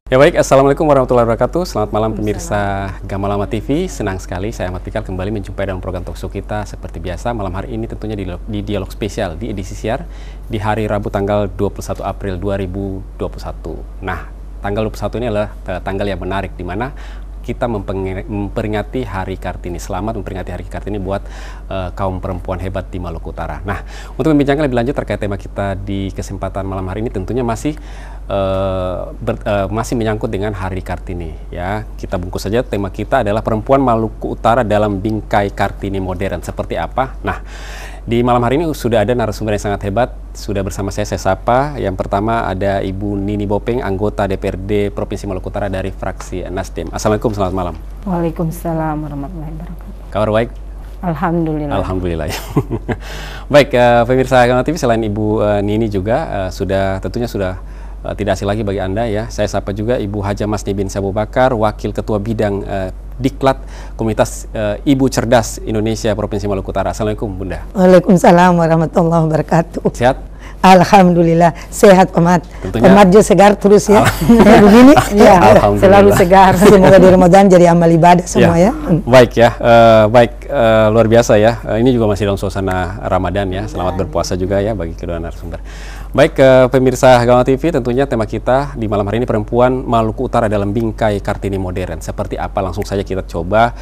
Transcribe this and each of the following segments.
Ya baik, Assalamualaikum warahmatullahi wabarakatuh. Selamat malam pemirsa Gamalama TV. Senang sekali saya Ahmad Fikar kembali menjumpai dalam program talkshow kita seperti biasa. Malam hari ini tentunya di dialog spesial di edisi siar di hari Rabu tanggal 21 April 2021. Nah, tanggal 21 ini adalah tanggal yang menarik di mana kita memperingati Hari Kartini. Selamat memperingati Hari Kartini buat kaum perempuan hebat di Maluku Utara. Nah, untuk membincangkan lebih lanjut terkait tema kita di kesempatan malam hari ini tentunya masih menyangkut dengan Hari Kartini. Ya, kita bungkus saja tema kita adalah perempuan Maluku Utara dalam bingkai Kartini modern. Seperti apa? Nah, di malam hari ini sudah ada narasumber yang sangat hebat. Sudah bersama saya sapa. Yang pertama ada Ibu Nini Bopeng, anggota DPRD Provinsi Maluku Utara dari fraksi Nasdem. Assalamualaikum, selamat malam. Waalaikumsalam warahmatullahi wabarakatuh. Kabar baik? Alhamdulillah. Alhamdulillah. Baik, pemirsa Gamalama TV, selain Ibu Nini juga tentunya sudah tidak asing lagi bagi Anda ya. Saya sapa juga Ibu Haja Masni bin Abu Bakar, Wakil Ketua Bidang Diklat Komunitas Ibu Cerdas Indonesia Provinsi Maluku Utara. Assalamualaikum Bunda. Waalaikumsalam warahmatullahi wabarakatuh. Sehat? Alhamdulillah sehat Ahmad. Ahmad juga segar terus ya. Begini ya, selalu segar. Semoga di Ramadan jadi amal ibadah semua ya. Baik ya, luar biasa ya. Ini juga masih dalam suasana Ramadan ya. Selamat berpuasa juga ya bagi kedua narasumber. Baik, pemirsa Gamalama TV, tentunya tema kita di malam hari ini perempuan Maluku Utara dalam bingkai Kartini modern. Seperti apa? Langsung saja kita coba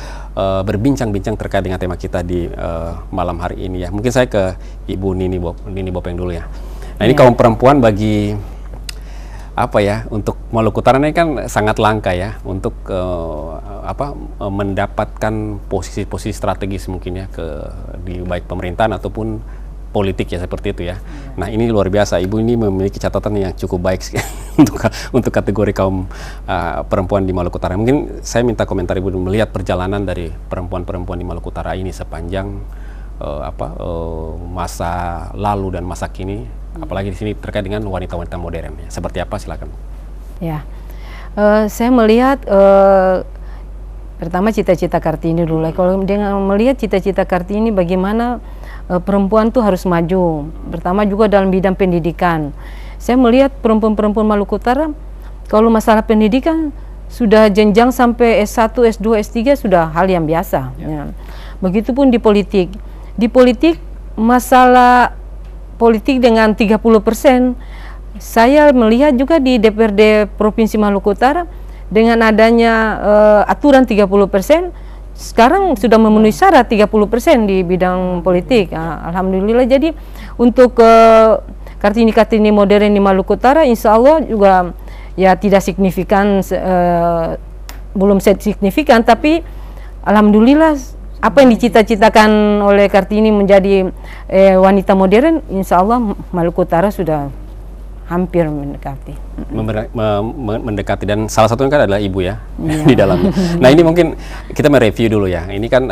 berbincang-bincang terkait dengan tema kita di malam hari ini ya. Mungkin saya ke Ibu Nini Bopeng dulu ya. Nah, ini kaum perempuan bagi apa ya, untuk Maluku Utara ini kan sangat langka ya untuk mendapatkan posisi-posisi strategis mungkin ya di baik pemerintahan ataupun politik ya, seperti itu ya. Nah, ini luar biasa. Ibu ini memiliki catatan yang cukup baik untuk kategori kaum perempuan di Maluku Utara. Mungkin saya minta komentar Ibu melihat perjalanan dari perempuan-perempuan di Maluku Utara ini sepanjang masa lalu dan masa kini, apalagi di sini terkait dengan wanita-wanita modern ya. Seperti apa, silakan. Ya, saya melihat pertama cita-cita Kartini dulu. Kalau dengan melihat cita-cita Kartini, bagaimana perempuan tuh harus maju. Pertama juga dalam bidang pendidikan. Saya melihat perempuan-perempuan Maluku Utara kalau masalah pendidikan sudah jenjang sampai S1, S2, S3 sudah hal yang biasa. Ya. Begitupun di politik. Di politik, masalah politik dengan 30%, saya melihat juga di DPRD Provinsi Maluku Utara dengan adanya aturan 30%, sekarang sudah memenuhi syarat 30% di bidang politik. Alhamdulillah. Jadi untuk Kartini modern di Maluku Utara, insya Allah juga ya tidak signifikan, belum signifikan, tapi alhamdulillah apa yang dicita-citakan oleh Kartini menjadi wanita modern, insya Allah Maluku Utara sudah hampir mendekati. Mendekati, dan salah satunya kan adalah Ibu ya, di dalamnya. Nah, ini mungkin kita mereview dulu ya. Ini kan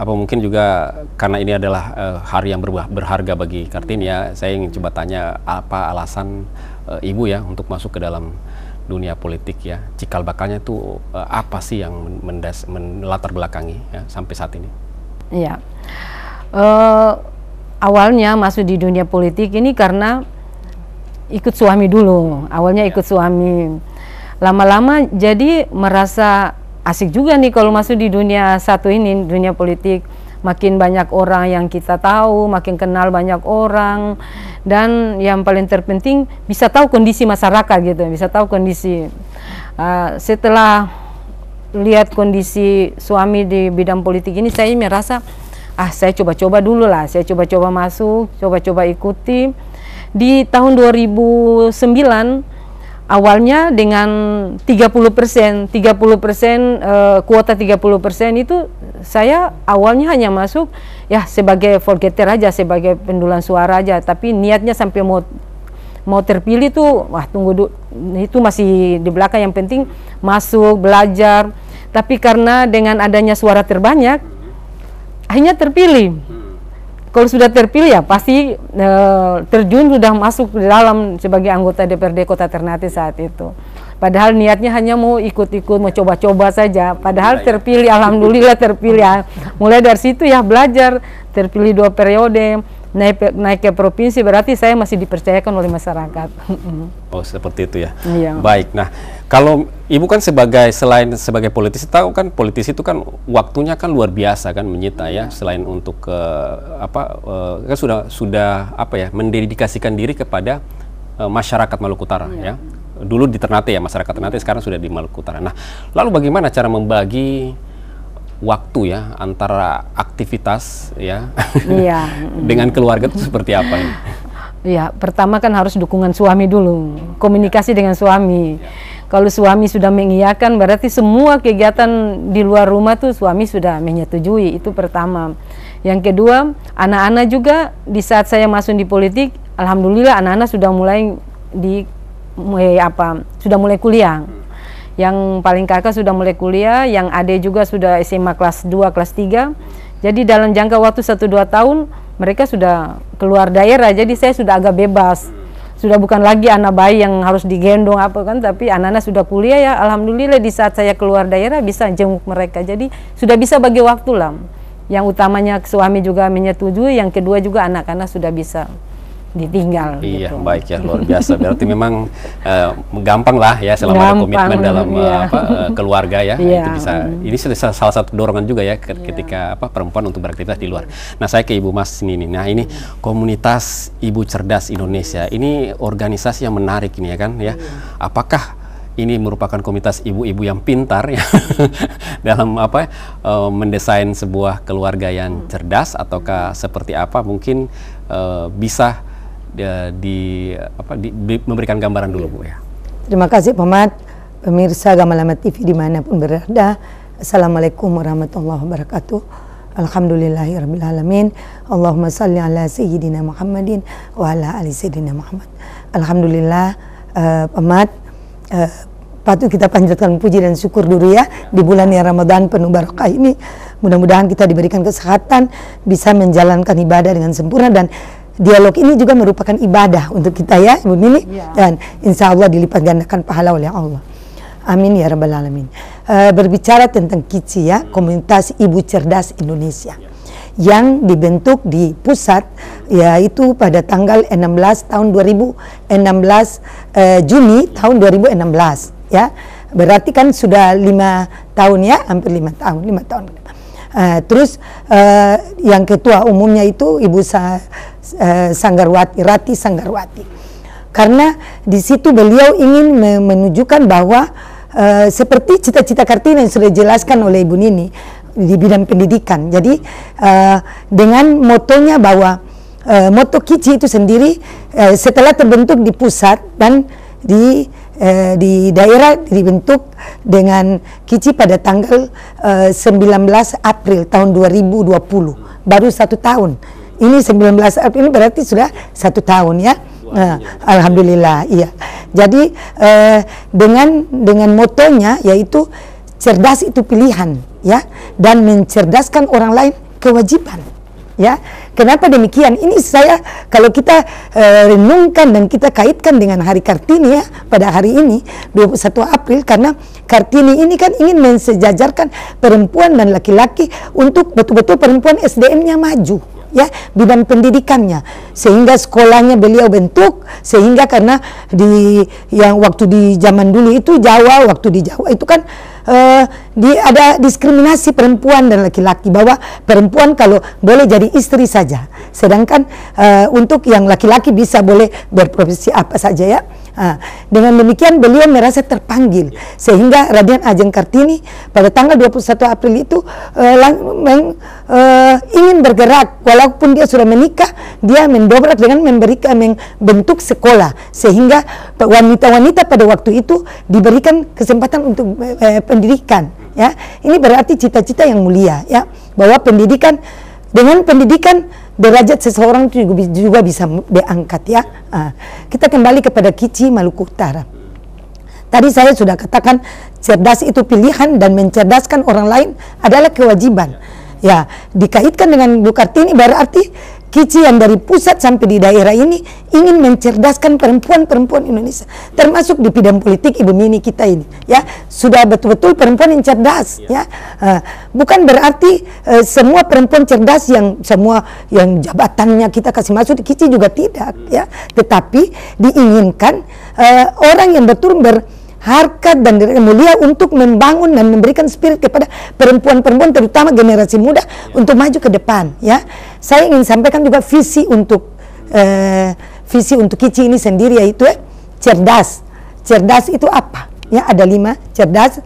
mungkin juga karena ini adalah hari yang berharga bagi Kartini ya. Saya ingin coba tanya apa alasan Ibu ya untuk masuk ke dalam dunia politik ya. Cikal bakalnya itu apa sih yang melatar belakangi ya, sampai saat ini? Iya. Awalnya masuk di dunia politik ini karena ikut suami dulu. Awalnya ikut suami. Lama-lama jadi merasa asik juga nih kalau masuk di dunia satu ini, dunia politik. Makin banyak orang yang kita tahu, makin kenal banyak orang, dan yang paling terpenting bisa tahu kondisi masyarakat gitu, bisa tahu kondisi. Setelah lihat kondisi suami di bidang politik ini, saya merasa saya coba-coba dulu lah, saya coba-coba masuk, coba-coba ikuti. Di tahun 2009 awalnya dengan 30%, kuota 30% itu saya awalnya hanya masuk ya sebagai vote getter aja, sebagai pendulang suara aja, tapi niatnya sampai mau terpilih tuh itu masih di belakang. Yang penting masuk, belajar. Tapi karena dengan adanya suara terbanyak akhirnya terpilih. Kalau sudah terpilih ya pasti terjun, sudah masuk di dalam sebagai anggota DPRD Kota Ternate saat itu. Padahal niatnya hanya mau ikut-ikut, mau coba-coba saja. Padahal terpilih, alhamdulillah terpilih ya. Mulai dari situ ya belajar, terpilih 2 periode. naik ke provinsi berarti saya masih dipercayakan oleh masyarakat. Oh, seperti itu ya. Iya. Baik. Nah, kalau Ibu kan selain sebagai politisi, tahu kan politisi itu kan waktunya kan luar biasa kan menyita ya, selain untuk kan sudah mendedikasikan diri kepada masyarakat Maluku Utara ya. Dulu di Ternate ya, masyarakat Ternate, sekarang sudah di Maluku Utara. Nah, lalu bagaimana cara membagi waktu ya antara aktivitas ya dengan keluarga itu seperti apa ini? Ya, pertama kan harus dukungan suami dulu, komunikasi dengan suami. Kalau suami sudah mengiyakan, berarti semua kegiatan di luar rumah tuh suami sudah menyetujui, itu pertama. Yang kedua, anak-anak juga di saat saya masuk di politik, alhamdulillah anak-anak sudah mulai kuliah. Yang paling kakak sudah mulai kuliah, yang adik juga sudah SMA kelas 2, kelas 3. Jadi dalam jangka waktu 1-2 tahun, mereka sudah keluar daerah, jadi saya sudah agak bebas. Sudah bukan lagi anak bayi yang harus digendong tapi anak-anak sudah kuliah ya, alhamdulillah di saat saya keluar daerah bisa jenguk mereka. Jadi sudah bisa bagi waktu lah. Yang utamanya suami juga menyetujui, yang kedua juga anak-anak sudah bisa ditinggal. Iya, gitu. Baik ya, luar biasa. Berarti memang gampang lah ya selama ada komitmen dalam keluarga ya. Itu bisa. Ini salah satu dorongan juga ya ketika perempuan untuk beraktivitas di luar. Nah, saya ke Ibu Mas ini. Nah, ini komunitas Ibu Cerdas Indonesia. Ini organisasi yang menarik ini ya kan ya. Apakah ini merupakan komunitas ibu-ibu yang pintar ya dalam mendesain sebuah keluarga yang cerdas, ataukah seperti apa? Mungkin bisa memberikan gambaran dulu Bu ya. Terima kasih Pemat, pemirsa Gamalama TV dimanapun berada. Assalamualaikum warahmatullahi wabarakatuh. Alhamdulillahirrabbilalamin. Allahumma salli ala Sayyidina Muhammadin wa ala ali Sayyidina Muhammad. Alhamdulillah Pemat, patut kita panjatkan puji dan syukur dulu ya di bulan yang Ramadan penuh barakah ini. Mudah-mudahan kita diberikan kesehatan, bisa menjalankan ibadah dengan sempurna, dan dialog ini juga merupakan ibadah untuk kita ya Ibu Nini, dan insya Allah dilipat gandakan pahala oleh Allah. Amin ya Rabbal Alamin. Berbicara tentang KICI ya, Komunitas Ibu Cerdas Indonesia, yang dibentuk di pusat yaitu pada tanggal 16 tahun 2016 Juni tahun 2016 ya. Berarti kan sudah 5 tahun ya, hampir 5 tahun. Terus yang ketua umumnya itu Ibu Sanggarwati, Rati Sanggarwati. Karena di situ beliau ingin menunjukkan bahwa seperti cita-cita Kartini yang sudah dijelaskan oleh Ibu Nini di bidang pendidikan. Jadi dengan motonya bahwa moto KICI itu sendiri setelah terbentuk di pusat dan di daerah dibentuk dengan KICI pada tanggal 19 April tahun 2020, baru 1 tahun. Ini 19 April ini berarti sudah 1 tahun ya. Alhamdulillah, iya. Jadi dengan motonya yaitu cerdas itu pilihan ya, dan mencerdaskan orang lain kewajiban. Ya, kenapa demikian? Ini saya kalau kita renungkan dan kita kaitkan dengan Hari Kartini ya, pada hari ini 21 April, karena Kartini ini kan ingin mensejajarkan perempuan dan laki-laki untuk betul-betul perempuan SDM-nya maju ya, bidang pendidikannya, sehingga sekolahnya beliau bentuk, sehingga karena waktu di zaman dulu itu waktu di Jawa itu kan ada diskriminasi perempuan dan laki-laki, bahwa perempuan kalau boleh jadi istri saja, sedangkan untuk yang laki-laki bisa boleh berprofesi apa saja ya. Dengan demikian beliau merasa terpanggil, sehingga Raden Ajeng Kartini pada tanggal 21 April itu ingin bergerak, walaupun dia sudah menikah, dia mendobrak dengan membentuk sekolah, sehingga wanita-wanita pada waktu itu diberikan kesempatan untuk pendidikan ya. Ini berarti cita-cita yang mulia ya, bahwa dengan pendidikan derajat seseorang juga bisa diangkat ya. Kita kembali kepada KICI Maluku Utara. Tadi saya sudah katakan cerdas itu pilihan dan mencerdaskan orang lain adalah kewajiban. Ya, dikaitkan dengan Bu Kartini berarti Kici yang dari pusat sampai di daerah ini ingin mencerdaskan perempuan-perempuan Indonesia, termasuk di bidang politik Ibu Mini kita ini, ya sudah betul-betul perempuan yang cerdas, ya. Bukan berarti semua perempuan cerdas yang semua yang jabatannya kita kasih masuk di Kici juga tidak, ya. Tetapi diinginkan orang yang betul harkat dan mulia untuk membangun dan memberikan spirit kepada perempuan-perempuan, terutama generasi muda, untuk maju ke depan, ya. Saya ingin sampaikan juga visi untuk Kici ini sendiri, yaitu cerdas. Cerdas itu apa? Ya, ada 5: cerdas,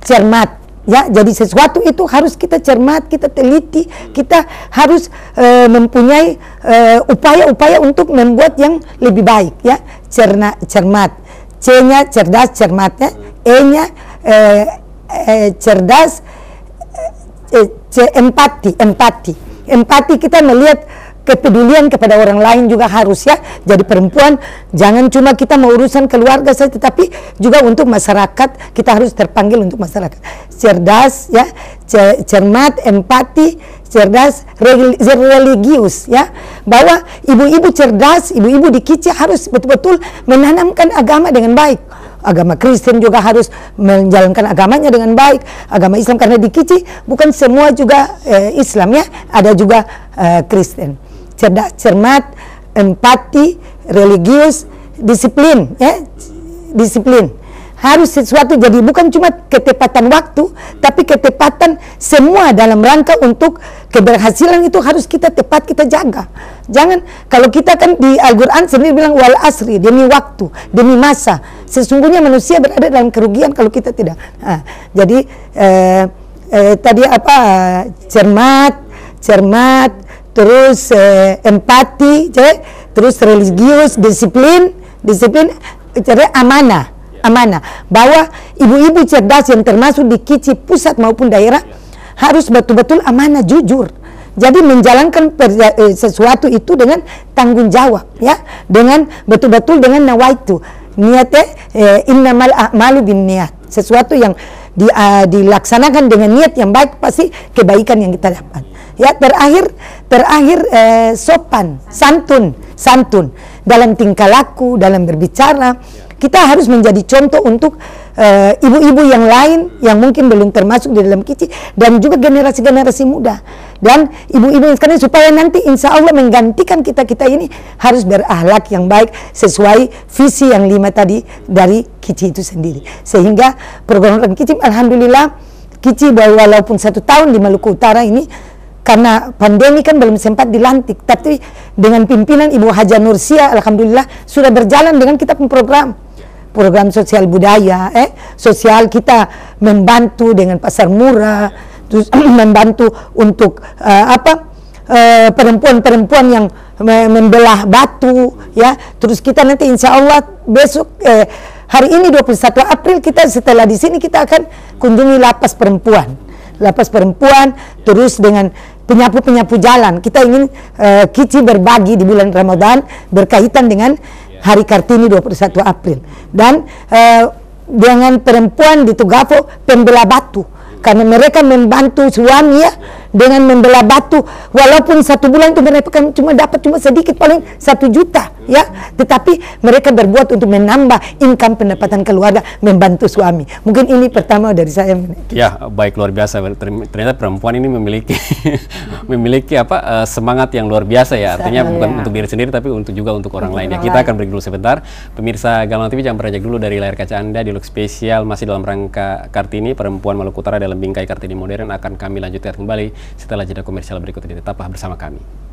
cermat. Ya, jadi sesuatu itu harus kita cermat, kita teliti, kita harus mempunyai upaya-upaya untuk membuat yang lebih baik, ya. Cermat. C-nya cerdas, cermatnya. E-nya cerdas, empati. Empati kita melihat kepedulian kepada orang lain juga harus, ya. Jadi perempuan jangan cuma kita mau urusan keluarga saja, tetapi juga untuk masyarakat kita harus terpanggil untuk masyarakat. Cerdas, ya, cermat, empati, cerdas, religius, ya. Bahwa ibu-ibu cerdas, ibu-ibu di Kici harus betul-betul menanamkan agama dengan baik. Agama Kristen juga harus menjalankan agamanya dengan baik. Agama Islam, karena di Kici bukan semua juga Islam, ya, ada juga Kristen. Cerdas, cermat, empati, religius, disiplin, ya, disiplin. Harus sesuatu, jadi bukan cuma ketepatan waktu, tapi ketepatan semua dalam rangka untuk keberhasilan itu harus kita tepat, kita jaga. Jangan, kalau kita kan di Al-Quran sendiri bilang wal asri, demi waktu, demi masa. Sesungguhnya manusia berada dalam kerugian kalau kita tidak. Jadi tadi apa, cermat, terus empati, terus religius, disiplin, jadi amanah, bahwa ibu-ibu cerdas yang termasuk di Kici pusat maupun daerah harus betul-betul amanah, jujur. Jadi menjalankan sesuatu itu dengan tanggung jawab, ya, dengan betul-betul dengan nawaitu, niatnya innamal a'malu binniat. Sesuatu yang dilaksanakan dengan niat yang baik, pasti kebaikan yang kita dapat. Ya, terakhir sopan, santun dalam tingkah laku, dalam berbicara. Kita harus menjadi contoh untuk ibu-ibu yang lain yang mungkin belum termasuk di dalam Kici, dan juga generasi-generasi muda dan ibu-ibu yang sekarang, supaya nanti insya Allah menggantikan kita ini harus berakhlak yang baik sesuai visi yang 5 tadi dari Kici itu sendiri. Sehingga program Kici, alhamdulillah, Kici walaupun 1 tahun di Maluku Utara ini, karena pandemi kan belum sempat dilantik, tapi dengan pimpinan Ibu Haja Nursia, alhamdulillah sudah berjalan dengan kita program sosial budaya, sosial kita membantu dengan pasar murah, terus membantu untuk perempuan-perempuan yang membelah batu, ya. Terus kita nanti insya Allah besok hari ini 21 April kita setelah di sini kita akan kunjungi lapas perempuan, terus dengan penyapu jalan. Kita ingin Kici berbagi di bulan Ramadan berkaitan dengan Hari Kartini 21 April. Dan dengan perempuan di Tugafo pembelah batu, karena mereka membantu suami, ya, dengan membelah batu. Walaupun 1 bulan itu mereka cuma dapat sedikit, paling 1 juta, ya, tetapi mereka berbuat untuk menambah income pendapatan keluarga, membantu suami. Mungkin ini pertama dari saya. Ya, baik, luar biasa. Ternyata perempuan ini memiliki semangat yang luar biasa, ya. Artinya bukan untuk diri sendiri, tapi juga untuk orang lain. Ya, kita akan break dulu sebentar. Pemirsa Gamelan TV, jangan beranjak dulu dari layar kaca Anda. Dialog spesial masih dalam rangka Kartini, perempuan Maluku Utara dalam bingkai Kartini modern, akan kami lanjutkan kembali setelah jeda komersial berikut ini. Tetaplah bersama kami.